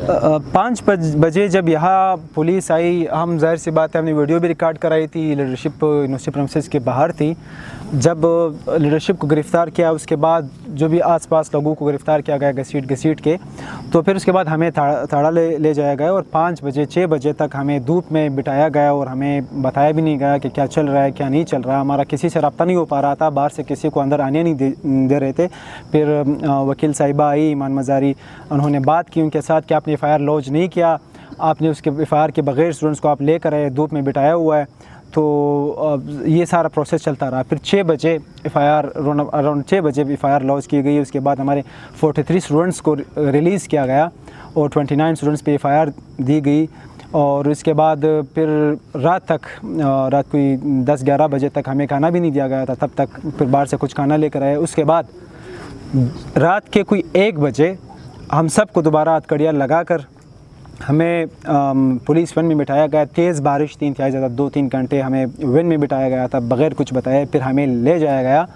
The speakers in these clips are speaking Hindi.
5 बजे जब यहाँ पुलिस आई, हम जाहिर सी बात है हमने वीडियो भी रिकॉर्ड कराई थी, लीडरशिप यूनिवर्सिटी प्रेमिसेस के बाहर थी। जब लीडरशिप को गिरफ़्तार किया उसके बाद जो भी आसपास लोगों को गिरफ़्तार किया गया घसीट के, तो फिर उसके बाद हमें थाड़ा ले जाया गया और 5 बजे 6 बजे तक हमें धूप में बिठाया गया और हमें बताया भी नहीं गया कि क्या चल रहा है क्या नहीं चल रहा। हमारा किसी से रब्ता नहीं हो पा रहा था, बाहर से किसी को अंदर आने नहीं दे रहे थे। फिर वकील साहिबा आई ईमान मज़ारी, उन्होंने बात की उनके साथ कि आपने FIR लॉन्च नहीं किया, आपने उसके FIR के बगैर स्टूडेंट्स को आप लेकर आए, धूप में बिठाया हुआ है। तो ये सारा प्रोसेस चलता रहा। फिर 6 बजे अराउंड 6 बजे FIR लॉन्च की गई। उसके बाद हमारे 43 स्टूडेंट्स को रिलीज़ किया गया और 29 स्टूडेंट्स पे FIR दी गई। और उसके बाद फिर रात कोई 10-11 बजे तक हमें खाना भी नहीं दिया गया था, तब तक फिर बाहर से कुछ खाना लेकर आए। उसके बाद रात के कोई 1 बजे हम सबको दोबारा हथकड़ियाँ लगाकर हमें पुलिस वैन में बिठाया गया। तेज़ बारिश थी, इंतहाई ज़्यादा, 2-3 घंटे हमें वैन में बिठाया गया था बग़ैर कुछ बताए। फिर हमें ले जाया गया,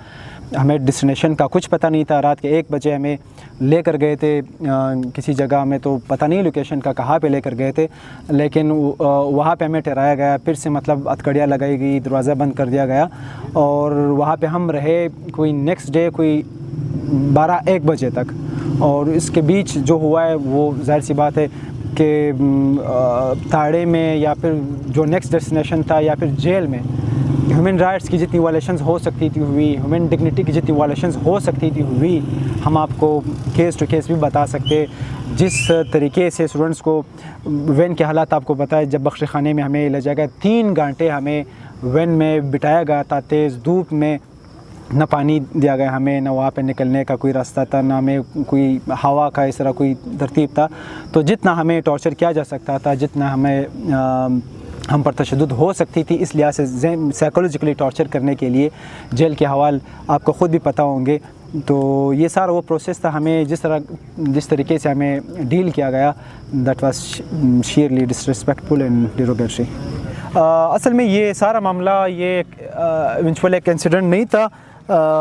हमें डेस्टिनेशन का कुछ पता नहीं था। रात के 1 बजे हमें लेकर गए थे किसी जगह, हमें तो पता नहीं लोकेशन का, कहाँ पे लेकर गए थे, लेकिन वहाँ पे हमें ठहराया गया। फिर से मतलब हथकड़ियाँ लगाई गई, दरवाज़ा बंद कर दिया गया और वहाँ पे हम रहे कोई नेक्स्ट डे कोई 12-1 बजे तक। और इसके बीच जो हुआ है वो जाहिर सी बात है कि थाड़े में या फिर जो नेक्स्ट डेस्टिनेशन था या फिर जेल में ह्यूमन राइट्स की जितनी वायलेशंस हो सकती थी हुई, ह्यूमन डिग्निटी की जितनी वायलेशंस हो सकती थी हुई। हम आपको केस टू केस भी बता सकते, जिस तरीके से स्टूडेंट्स को वैन के हालात आपको पता है। जब बख्श खाने में हमें ले जाया गया, 3 घंटे हमें वैन में बिठाया गया था तेज़ धूप में, न पानी दिया गया हमें, न वहाँ पे निकलने का कोई रास्ता था, न हमें कोई हवा का इस तरह कोई तरतीब था। तो जितना हमें टॉर्चर किया जा सकता था, जितना हम पर तशद्दुद हो सकती थी, इस लिहाज से साइकोलॉजिकली टॉर्चर करने के लिए जेल के हवाल आपको ख़ुद भी पता होंगे। तो ये सारा वो प्रोसेस था। हमें जिस तरीके से हमें डील किया गया, that was sheerly disrespectful and derogatory. असल में ये सारा मामला ये इवेंचुअल एक इंसिडेंट नहीं था,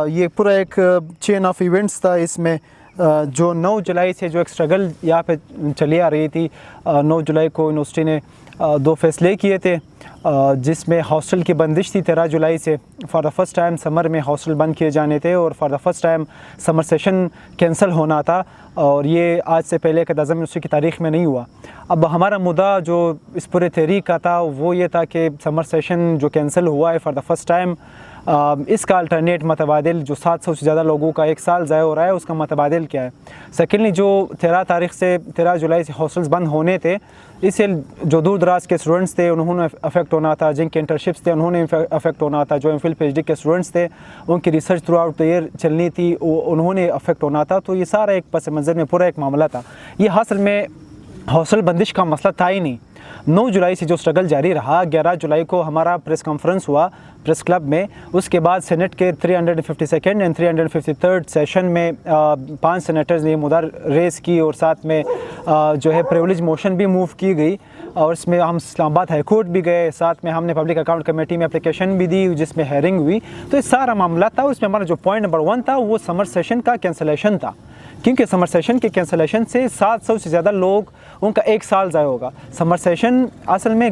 ये पूरा एक चेन ऑफ इवेंट्स था। इसमें जो 9 जुलाई से जो एक स्ट्रगल यहाँ पे चली आ रही थी, 9 जुलाई को यूनिवर्सिटी ने 2 फैसले किए थे, जिसमें हॉस्टल की बंदिश थी 13 जुलाई से। For the first time summer में हॉस्टल बंद किए जाने थे और for the first time summer session cancel होना था, और ये आज से पहले क़यादत-ए-आज़म यूनिवर्सिटी की तारीख़ में नहीं हुआ। अब हमारा मुद्दा जो इस पूरे तहरीक का था वो ये था कि समर सेशन जो कैंसिल हुआ है फॉर द फर्स्ट टाइम, इसका अल्टरनेट मतबादिल जो 700 से ज़्यादा लोगों का 1 साल ज़ाया हो रहा है, उसका मतबादिल क्या है। सेकेंडली, जो 13 जुलाई से हॉस्टल्स बंद होने थे, इससे जो दूर दराज के स्टूडेंट्स थे उन्होंने अफेक्ट होना था, जिनके इंटर्नशिप्स थे उन्होंने अफेक्ट होना था, जो एमफिल PhD के स्टूडेंट्स थे उनकी research through out the year चलनी थी, उन्होंने अफेक्ट होना था। तो ये सारा एक पस मंज़र में पूरा एक मामला था। ये हासिल में हॉस्टल बंदिश का मसला था ही नहीं। 9 जुलाई से जो स्ट्रगल जारी रहा, 11 जुलाई को हमारा प्रेस कॉन्फ्रेंस हुआ प्रेस क्लब में। उसके बाद सेनेट के 352nd एंड 353rd सेशन में 5 सेनेटर्स ने मुद्दा रेस की और साथ में जो है प्रिविलेज मोशन भी मूव की गई, और इसमें हम इस्लामाबाद हाई कोर्ट भी गए, साथ में हमने पब्लिक अकाउंट कमेटी में एप्लीकेशन भी दी जिसमें हेयरिंग हुई। तो ये सारा मामला था। उसमें हमारा जो पॉइंट नंबर 1 था वो समर सेशन का कैंसलेशन था, क्योंकि समर सेशन के कैंसलेशन से 700 से ज़्यादा लोग उनका 1 साल ज़ाया होगा। समर सेशन असल में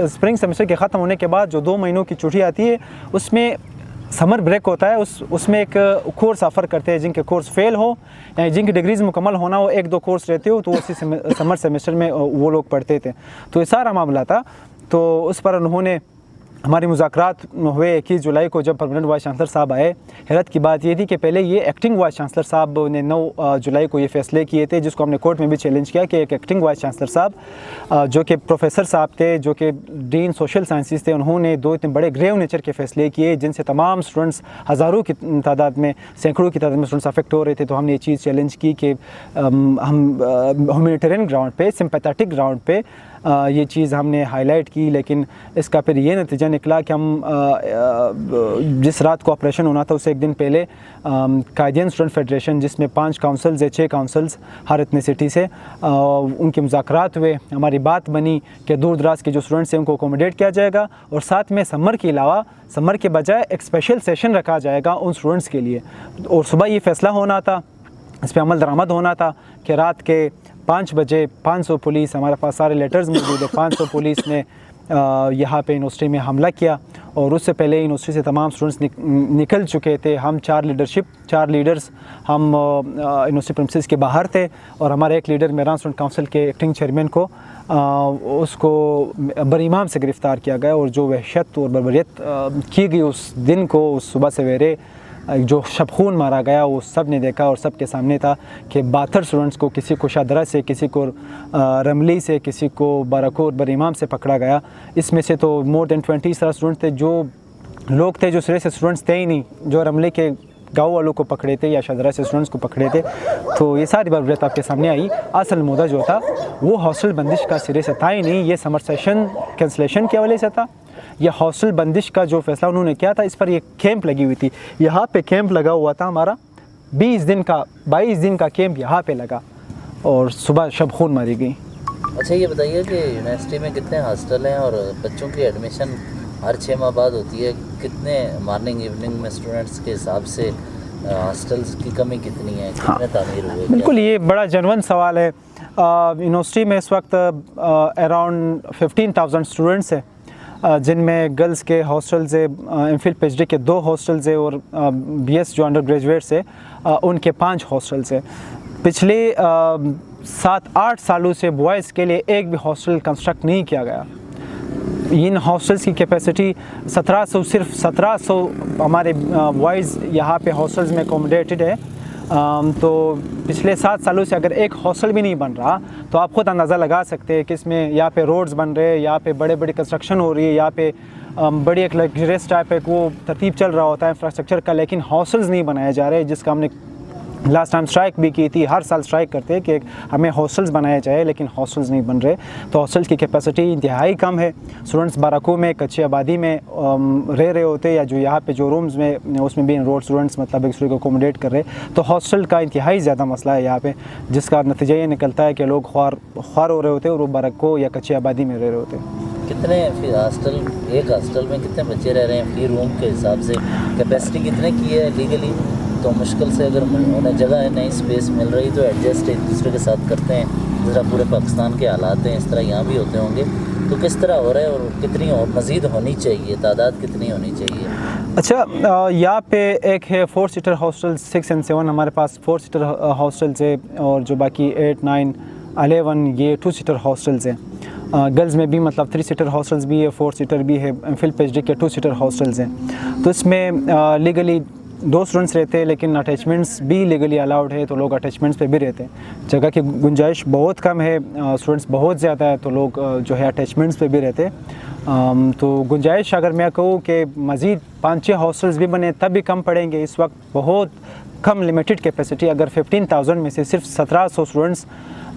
स्प्रिंग सेमेस्टर के ख़त्म होने के बाद जो 2 महीनों की छुट्टी आती है उसमें समर ब्रेक होता है। उसमें एक कोर्स ऑफ़र करते हैं, जिनके कोर्स फेल हो या जिनकी डिग्रीज़ मुकम्मल होना हो, 1-2 कोर्स रहते हो, तो उसी समर सेमेस्टर में वो लोग पढ़ते थे। तो ये सारा मामला था। तो उस पर उन्होंने हमारे मुज़ाकरात हुए 21 जुलाई को, जब परमानेंट वाइस चांसलर साहब आए। हैरत की बात ये थी कि पहले ये एक्टिंग वाइस चांसलर साहब ने 9 जुलाई को ये फ़ैसले किए थे, जिसको हमने कोर्ट में भी चैलेंज किया कि एक एक्टिंग वाइस चांसलर साहब जो कि प्रोफेसर साहब थे, जो कि डीन सोशल साइंसेस थे, उन्होंने 2 इतने बड़े ग्रेव नेचर के फ़ैसले किए जिनसे तमाम स्टूडेंट्स हज़ारों की तादाद में, सैकड़ों की तादाद में स्टूडेंट्स अफेक्ट हो रहे थे। तो हमने ये चीज़ चैलेंज की कि हम ह्यूमैनिटेरियन ग्राउंड पे, सिंपैथेटिक ग्राउंड पे ये चीज़ हमने हाईलाइट की। लेकिन इसका फिर ये नतीजा निकला कि हम जिस रात को ऑपरेशन होना था उससे 1 दिन पहले कायदियन स्टूडेंट फेडरेशन, जिसमें 5 काउंसिल्स है, 6 काउंसिल्स हर इतनी से, उनके मुज़ाकरात हुए। हमारी बात बनी कि दूर दराज के जो स्टूडेंट्स हैं उनको अकोमोडेट किया जाएगा, और साथ में समर के अलावा, समर के बजाय एक स्पेशल सेशन रखा जाएगा उन स्टूडेंट्स के लिए। और सुबह ये फ़ैसला होना था, इस पर अमल दरामद होना था कि रात के 5 बजे 500 पुलिस, हमारे पास सारे लेटर्स मौजूद है, 500 पुलिस ने यहाँ पे यूनिवर्सिटी में हमला किया। और उससे पहले यूनिवर्सिटी से तमाम स्टूडेंट्स निकल चुके थे। हम 4 लीडर्स हम यूनिवर्सिटी प्रेमिसेस के बाहर थे, और हमारे एक लीडर मेहरान स्टूडेंट काउंसिल के एक्टिंग चेयरमैन को उसको बरीमाम से गिरफ़्तार किया गया। और जो वहशत और बर्बरियत की गई उस दिन को, उस सुबह सवेरे जो शबखून मारा गया, वो सब ने देखा और सब के सामने था कि 72 स्टूडेंट्स को, किसी को शादरा से, किसी को रमली से, किसी को बाराकोट बरीमाम से पकड़ा गया। इसमें से तो मोर देन 20 इस तरह स्टूडेंट्स थे, जो लोग थे जो सिरे से स्टूडेंट्स थे ही नहीं, जो रमले के गाँव वालों को पकड़े थे या शादरा से स्टूडेंट्स को पकड़े थे। तो ये सारी बर्बरियत आपके सामने आई। असल मुद्दा जो था वो हॉस्टल बंदिश का सिरे से था ही नहीं, ये समर सेशन कैंसलेशन के हवाले से था। यह हॉस्टल बंदिश का जो फैसला उन्होंने किया था, इस पर एक कैंप लगी हुई थी। यहाँ पे कैंप लगा हुआ था हमारा 22 दिन का कैंप यहाँ पे लगा, और सुबह शबखून मारी गई। अच्छा, ये बताइए कि यूनिवर्सिटी में कितने हॉस्टल हैं और बच्चों की एडमिशन हर 6 माह बाद होती है, कितने मॉर्निंग इवनिंग में स्टूडेंट्स के हिसाब से हॉस्टल्स की कमी कितनी है, कितने तामीर हुए? बिल्कुल, ये बड़ा जेन्युइन सवाल है। यूनिवर्सिटी में इस वक्त अराउंड 15,000 स्टूडेंट्स हैं, जिनमें गर्ल्स के हॉस्टल्स है, एमफिल पीएचडी के 2 हॉस्टल्स है, और बीएस जो अंडर ग्रेजुएट्स है उनके 5 हॉस्टल्स है। पिछले 7-8 सालों से बॉयज़ के लिए एक भी हॉस्टल कंस्ट्रक्ट नहीं किया गया। इन हॉस्टल्स की कैपेसिटी 1700, सिर्फ 1700 हमारे बॉयज़ यहाँ पे हॉस्टल्स में अकोमोडेटेड है। तो पिछले 7 सालों से अगर एक हॉस्टल भी नहीं बन रहा, तो आप खुद अंदाज़ा लगा सकते हैं कि इसमें यहाँ पे रोड्स बन रहे हैं, यहाँ पे बड़े कंस्ट्रक्शन हो रही है, यहाँ पे बड़ी एक लग्जरियस टाइप एक वो तरतीब चल रहा होता है इंफ्रास्ट्रक्चर का, लेकिन हॉस्टल्स नहीं बनाए जा रहे, जिसका हमने लास्ट टाइम स्ट्राइक भी की थी। हर साल स्ट्राइक करते हैं कि हमें हॉस्टल्स बनाए जाए, लेकिन हॉस्टल्स नहीं बन रहे। तो हॉस्टल्स की कैपेसिटी इंतहाई कम है। स्टूडेंट्स बाराको में, कच्ची आबादी में रह रहे होते, या जो यहाँ पे जो रूम्स में उसमें भी इनरोल्ड स्टूडेंट्स मतलब एक दूसरे को अकोमोडेट कर रहे। तो हॉस्टल का इंतहाई ज़्यादा मसला है यहाँ पे, जिसका नतीजा ये निकलता है कि लोग ख्वार हो रहे होते और वो बाराको या कच्ची आबादी में रह रहे होते। कितने एक हॉस्टल में कितने बच्चे रह रहे हैं फी रूम के हिसाब से? कैपेसिटी कितने की है लीगली? तो मुश्किल से अगर उन्हें जगह है, नई स्पेस मिल रही, तो एडजस्ट एक दूसरे के साथ करते हैं। जरा पूरे पाकिस्तान के हालात हैं, इस तरह यहाँ भी होते होंगे, तो किस तरह हो रहा है और कितनी और मज़ीद होनी चाहिए, तादाद कितनी होनी चाहिए? अच्छा, यहाँ पे एक है 4 सीटर हॉस्टल 6 और 7, हमारे पास 4 सीटर हॉस्टल्स है, और जो बाकी 8, 9, 11 ये 2 सीटर हॉस्टल्स हैं। गर्ल्स में भी मतलब 3 सीटर हॉस्टल्स भी है, 4 सीटर भी है, एमफिल पीएचडी के 2 सीटर हॉस्टल्स हैं। तो इसमें लीगली 2 स्टूडेंट्स रहते हैं, लेकिन अटैचमेंट्स भी लीगली अलाउड है, तो लोग अटैचमेंट्स पे भी रहते हैं। जगह की गुंजाइश बहुत कम है, स्टूडेंट्स बहुत ज़्यादा है, तो लोग जो है अटैचमेंट्स पे भी रहते हैं। तो गुंजाइश अगर मैं कहूँ कि मज़ीद 5-6 हॉस्टल्स भी बने तब भी कम पड़ेंगे। इस वक्त बहुत कम लिमिटेड कैपेसिटी, अगर 15,000 में से सिर्फ 1700 स्टूडेंट्स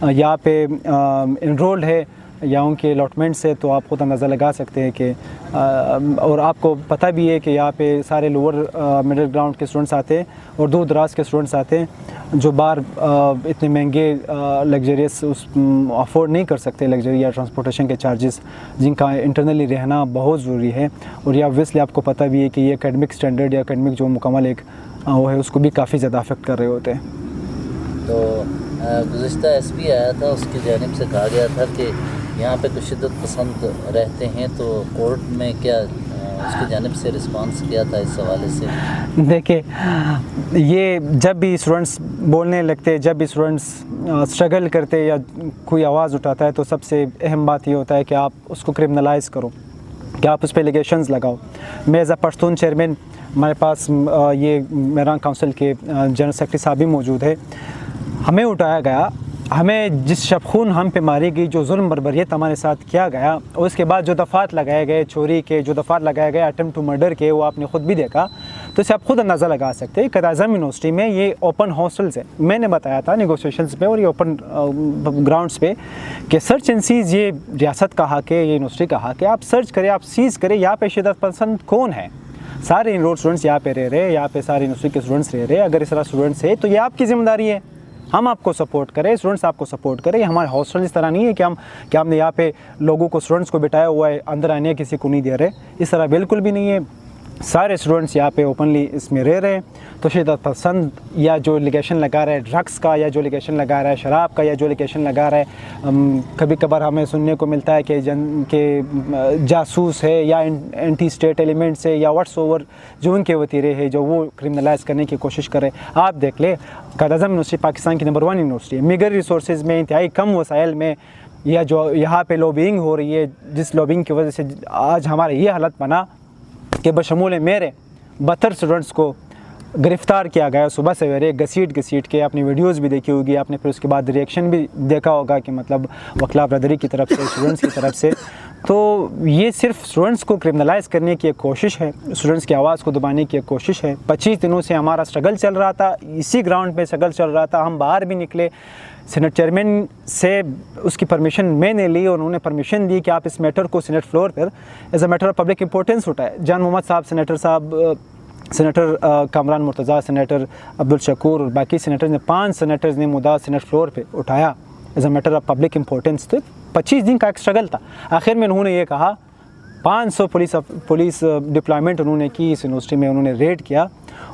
यहाँ पे इनरोल्ड है या उनके अलॉटमेंट से, तो आप खुद अंदाज़ा लगा सकते हैं कि और आपको पता भी है कि यहाँ पे सारे लोअर मिडिल ग्राउंड के स्टूडेंट्स आते हैं और दूर दराज के स्टूडेंट्स आते हैं, जो बाहर इतने महंगे लग्जरियस अफोर्ड नहीं कर सकते, लग्जरी या ट्रांसपोर्टेशन के चार्जेस, जिनका इंटरनली रहना बहुत ज़रूरी है। और ये ऑब्वियसली आपको पता भी है कि ये एकेडमिक स्टैंडर्ड या एकेडमिक जो मुकम्मल एक वो है, उसको भी काफ़ी ज़्यादा अफेक्ट कर रहे होते हैं। तो गुज़िश्ता एसपी आया था, उसकी जानिब से कहा गया था कि यहाँ पे कुछ शिद्दत पसंद रहते हैं, तो कोर्ट में क्या उसकी जानिब से रिस्पांस किया था इस हवाले से? देखिए, ये जब भी स्टूडेंट्स बोलने लगते, जब भी स्टूडेंट्स स्ट्रगल करते या कोई आवाज़ उठाता है, तो सबसे अहम बात ये होता है कि आप उसको क्रिमिनलाइज़ करो, कि आप उस पर एलिगेशंस लगाओ। मैं एज अ पश्तून चेयरमैन, हमारे पास ये मेहरान काउंसिल के जनरल सेक्रेटरी साहब भी मौजूद है, हमें उठाया गया, हमें जिस शबखून हम पे मारी गई, जो जुल्म बर्बरियत हमारे साथ किया गया, और उसके बाद जो दफ़ात लगाए गए चोरी के, जो दफ़ात लगाए गए अटेम्प्ट टू मर्डर के, वो आपने ख़ुद भी देखा, तो इसे आप खुद अंदाज़ा लगा सकते हैं। क़ायद-ए-आज़म यूनिवर्सिटी में ये ओपन हॉस्टल्स है, मैंने बताया था नेगोशिएशंस पे और ये ओपन ग्राउंड्स पे कि सर्च एंड सीज़, ये रियासत का हक़ है, ये यूनिवर्सिटी का हक़ है, आप सर्च करें, आप सीज़ करें, यहाँ पे शिद्दत पसंद कौन है। सारे इनरोल्ड स्टूडेंट्स यहाँ पे रह रहे हैं, यहाँ पे सारे यूनिवर्सिटी के स्टूडेंट्स रह रहे हैं। अगर इस तरह स्टूडेंट्स है तो ये आपकी ज़िम्मेदारी है, हम आपको सपोर्ट करें, स्टूडेंट्स आपको सपोर्ट करें। हमारे हॉस्टल इस तरह नहीं है कि हमने यहाँ पे लोगों को, स्टूडेंट्स को बिठाया हुआ है, अंदर आने किसी को नहीं दे रहे, इस तरह बिल्कुल भी नहीं है। सारे स्टूडेंट्स यहाँ पे ओपनली इसमें रह रहे हैं। तो शिद्दत पसंद या जो एलिगेशन लगा रहा है ड्रग्स का, या जो एलिगेशन लगा रहा है शराब का, या जो एलिगेशन लगा रहा है कभी कभार हमें सुनने को मिलता है कि जासूस है या एंटी स्टेट एलिमेंट्स है या व्हाट्स ओवर जो उनके वतीरे हैं जो वो क्रिमिनलाइज करने की कोशिश करें। आप देख ले, कायद-ए-आज़म यूनिवर्सिटी पाकिस्तान की नंबर 1 यूनिवर्सिटी है, मिगर रिसोर्सेज में इंतहाई कम वसाइल में, या जो यहाँ पे लॉबिंग हो रही है, जिस लॉबिंग की वजह से आज हमारा ये हालत बना कि बशमूल मेरे 72 स्टूडेंट्स को गिरफ़्तार किया गया सुबह सवेरे घसीट के। आपने वीडियोस भी देखी होगी आपने, फिर उसके बाद रिएक्शन भी देखा होगा कि मतलब वकला ब्रदरी की तरफ से, स्टूडेंट्स की तरफ से। तो ये सिर्फ स्टूडेंट्स को क्रिमिनलाइज़ करने की एक कोशिश है, स्टूडेंट्स की आवाज़ को दबाने की एक कोशिश है। 25 दिनों से हमारा स्ट्रगल चल रहा था, इसी ग्राउंड पे स्ट्रगल चल रहा था। हम बाहर भी निकले, सीनेट चेयरमैन से उसकी परमिशन मैंने ली और उन्होंने परमिशन दी कि आप इस मैटर को सीनेट फ्लोर पर as a matter of public importance उठाए। जान मोहम्मद साहब, सेनेटर साहब, सेनेटर कामरान मुर्तज़ा, सेनेटर अब्दुल शकूर और बाकी सेनेटर्स ने, 5 सेनेटर्स ने मुद्दा सीनेट फ्लोर पे उठाया as a matter of public importance. तो 25 दिन का एक स्ट्रगल था। आखिर में उन्होंने ये कहा, 500 पुलिस डिप्लॉयमेंट उन्होंने की इस यूनिवर्सिटी में, उन्होंने रेड किया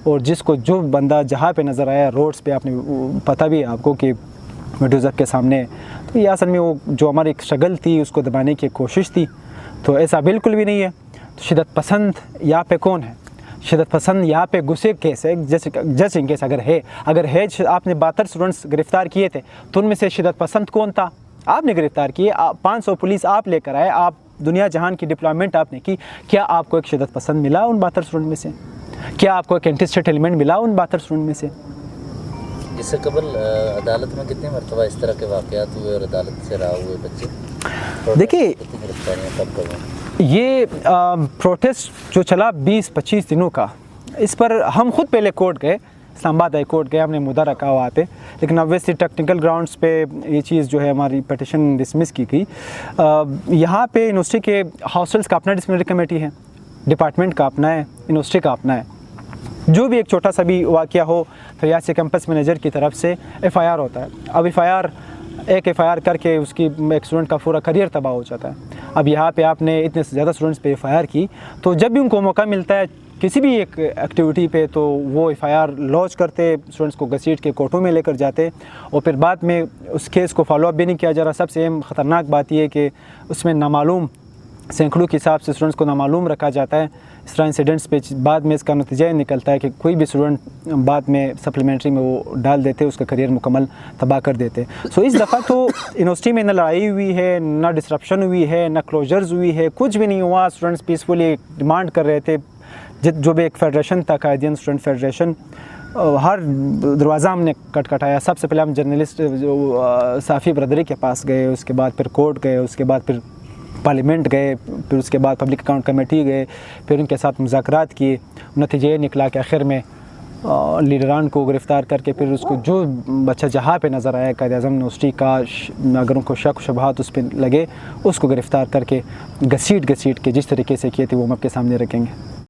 और जिसको जो बंदा जहाँ पे नज़र आया रोड्स पे, आपने पता भी है आपको कि वीडियोज़ के सामने, तो ये असल में वो जो हमारी एक स्ट्रगल थी उसको दबाने की कोशिश थी। तो ऐसा बिल्कुल भी नहीं है। तो शिद्दत पसंद यहाँ पे कौन है? शिद्दत पसंद यहाँ पे गुस्से केस है, जैसे इन केस अगर है आपने 72 स्टूडेंट्स गिरफ़्तार किए थे, तो उनमें से शिद्दत पसंद कौन था? आपने गिरफ़्तार किए, 500 पुलिस आप लेकर आए, आप दुनिया जहान की डिप्लॉयमेंट आपने की। क्या आपको एक शिद्दत पसंद मिला उन 72 स्टूडेंट में से? क्या आपको एक एंटी स्टेट एलिमेंट मिला उन 72 स्टूडेंट में से? इससे कबल अदालत में कितनी मरतबा इस तरह के वाक़यात हुए और अदालत से रहा हुए बच्चे? देखिए, कितनी गिरफ्तारियाँ कब कब? ये प्रोटेस्ट जो चला 20-25 दिनों का, इस पर हम खुद पहले कोर्ट गए, इस्लामाबाद हाई कोर्ट गए, हमने मुद्दा रखा वहाँ पे, लेकिन ऑब्वियसली टेक्निकल ग्राउंड्स पे ये चीज़ जो है हमारी पटिशन डिसमिस की गई। यहाँ पे यूनिवर्सिटी के हॉस्टल्स का अपना डिसिप्लिनरी कमेटी है, डिपार्टमेंट का अपना है, यूनिवर्सिटी का अपना है। जो भी एक छोटा सा भी वाक़या हो तो यहाँ से कैंपस मैनेजर की तरफ से FIR होता है। अब एक FIR करके उसकी एक स्टूडेंट का पूरा करियर तबाह हो जाता है। अब यहाँ पे आपने इतने से ज़्यादा स्टूडेंट्स पे FIR की, तो जब भी उनको मौका मिलता है किसी भी एक एक्टिविटी पे, तो वो FIR लॉन्च करते, स्टूडेंट्स को घसीट के कोर्टों में लेकर जाते और फिर बाद में उस केस को फॉलोअप भी नहीं किया जा रहा। सबसे अहम ख़तरनाक बात यह है कि उसमें नामालूम सैकड़ों के हिसाब से स्टूडेंट्स को नामालूम रखा जाता है। इस तरह इंसिडेंट्स पे बाद में इसका नतीजा निकलता है कि कोई भी स्टूडेंट बाद में सप्लीमेंट्री में वो डाल देते, उसका करियर मुकम्मल तबाह कर देते। सो इस दफ़ा तो यूनिवर्सिटी में न लड़ाई हुई है, न डिसरप्शन हुई है, न क्लोजर्स हुई है, कुछ भी नहीं हुआ। स्टूडेंट्स पीसफुली डिमांड कर रहे थे। जो भी एक फेडरेशन था, कायदियन स्टूडेंट फेडरेशन, हर दरवाज़ा हमने खटखटाया। सबसे पहले हम जर्नलिस्ट जो साफ़ी ब्रदरी के पास गए, उसके बाद फिर कोर्ट गए, उसके बाद फिर पार्लियामेंट गए, फिर उसके बाद पब्लिक अकाउंट कमेटी गए, फिर उनके साथ मुज़ाकरात किए। नतीजा ये निकला कि आखिर में लीडरान को गिरफ़्तार करके फिर उसको जो बच्चा जहाँ पे नज़र आया कायद-ए-आज़म यूनिवर्सिटी का, अगर उनको शक शुबहात उस पर लगे, उसको गिरफ़्तार करके घसीट के जिस तरीके से किए थे वो हम आपके सामने रखेंगे।